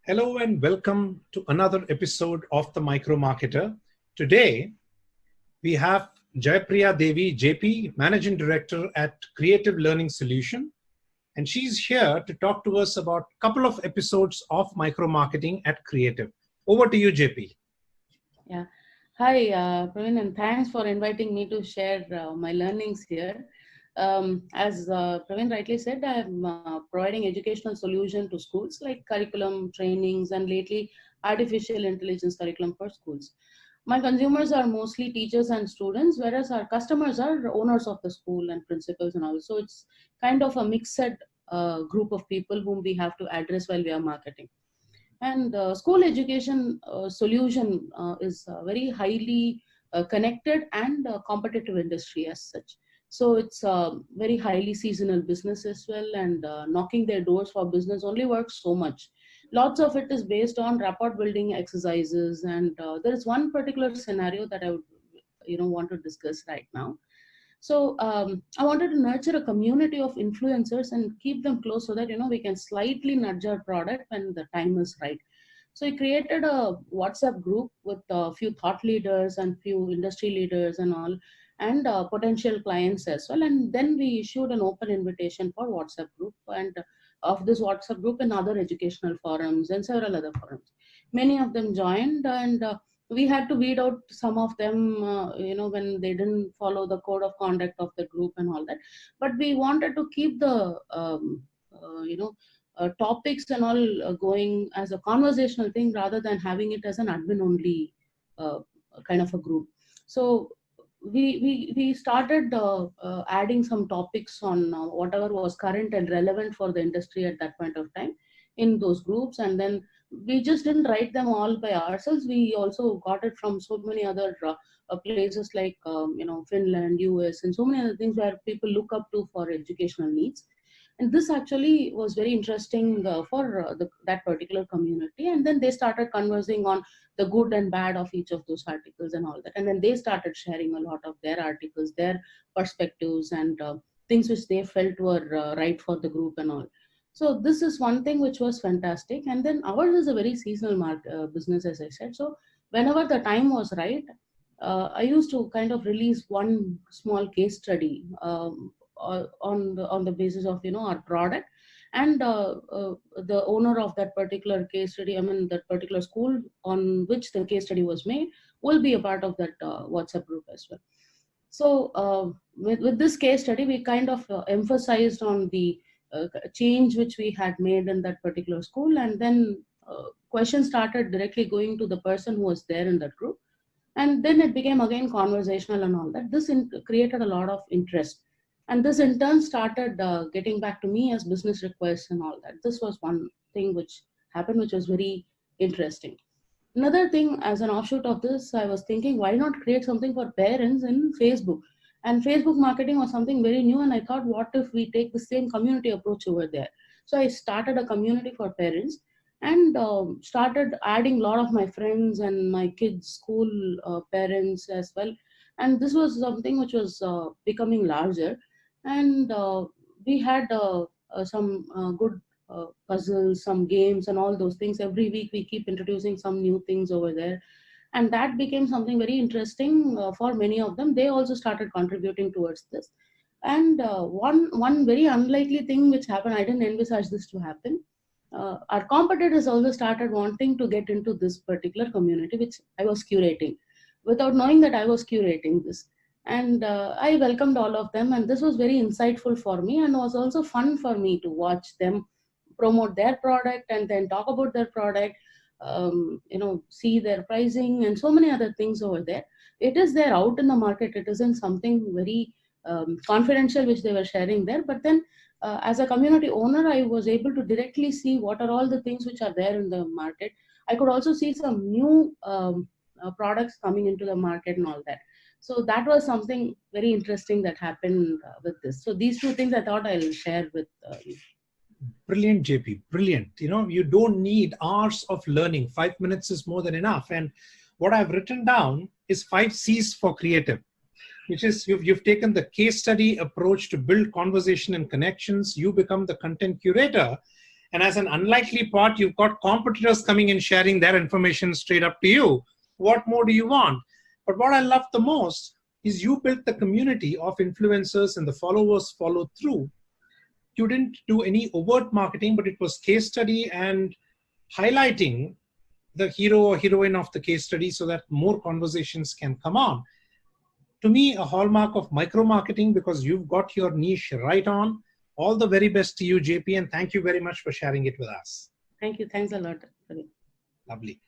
Hello and welcome to another episode of The Micromarketer. Today, we have Jeyappriya Dhevi, JP, Managing Director at Kriyative Learning Solutions. And she's here to talk to us about a couple of episodes of micromarketing at Kriyative. Over to you, JP. Yeah. Hi, Pravin, and thanks for inviting me to share my learnings here. As Pravin rightly said, I'm providing educational solution to schools like curriculum, trainings, and lately artificial intelligence curriculum for schools. My consumers are mostly teachers and students, whereas our customers are owners of the school and principals and all. So it's kind of a mixed group of people whom we have to address while we are marketing. And school education solution is very highly connected and competitive industry as such. So it's very highly seasonal business as well, and knocking their doors for business only works so much. Lots of it is based on rapport building exercises, and there is one particular scenario that I would want to discuss right now. So I wanted to nurture a community of influencers and keep them close so that we can slightly nudge our product when the time is right. So I created a WhatsApp group with a few thought leaders and few industry leaders and all, and potential clients as well. And then we issued an open invitation for WhatsApp group and of this WhatsApp group and other educational forums and several other forums. Many of them joined, and we had to weed out some of them, when they didn't follow the code of conduct of the group and all that. But we wanted to keep the topics and all going as a conversational thing rather than having it as an admin only uh, kind of a group. So we started adding some topics on whatever was current and relevant for the industry at that point of time in those groups, and then we just didn't write them all by ourselves. We also got it from so many other places like Finland, US, and so many other things where people look up to for educational needs. And this actually was very interesting for that particular community. And then they started conversing on the good and bad of each of those articles and all that. And then they started sharing a lot of their articles, their perspectives, and things which they felt were right for the group and all. So this is one thing which was fantastic. And then ours is a very seasonal business, as I said. So whenever the time was right, I used to kind of release one small case study on the basis of our product, and the owner of that particular case study, I mean that particular school on which the case study was made, will be a part of that WhatsApp group as well. So with this case study, we kind of emphasized on the change which we had made in that particular school, and then questions started directly going to the person who was there in that group, and then it became again conversational and all that. This created a lot of interest, and this in turn started getting back to me as business requests and all that. This was one thing which happened, which was very interesting. Another thing, as an offshoot of this, I was thinking, why not create something for parents in Facebook? And Facebook marketing was something very new, and I thought, what if we take the same community approach over there? So I started a community for parents, and started adding a lot of my friends and my kids' school parents as well. And this was something which was becoming larger, and we had some good puzzles, some games, and all those things. Every week we keep introducing some new things over there, and that became something very interesting for many of them. They also started contributing towards this. And one very unlikely thing which happened, I didn't envisage this to happen. Our competitors also started wanting to get into this particular community which I was curating, without knowing that I was curating this. And I welcomed all of them, and this was very insightful for me, and was also fun for me to watch them promote their product and then talk about their product, see their pricing and so many other things over there. It is there out in the market. It isn't something very confidential which they were sharing there. But then as a community owner, I was able to directly see what are all the things which are there in the market. I could also see some new products coming into the market and all that. So that was something very interesting that happened with this. So these two things I thought I'll share with you. Brilliant, JP. Brilliant. You don't need hours of learning. 5 minutes is more than enough. And what I've written down is 5 C's for creative, which is you've taken the case study approach to build conversation and connections. You become the content curator. And as an unlikely part, you've got competitors coming and sharing their information straight up to you. What more do you want? But what I love the most is you built the community of influencers and the followers followed through. You didn't do any overt marketing, but it was case study and highlighting the hero or heroine of the case study so that more conversations can come on. To me, a hallmark of micro-marketing, because you've got your niche right on. All the very best to you, JP, and thank you very much for sharing it with us. Thank you. Thanks a lot. Lovely.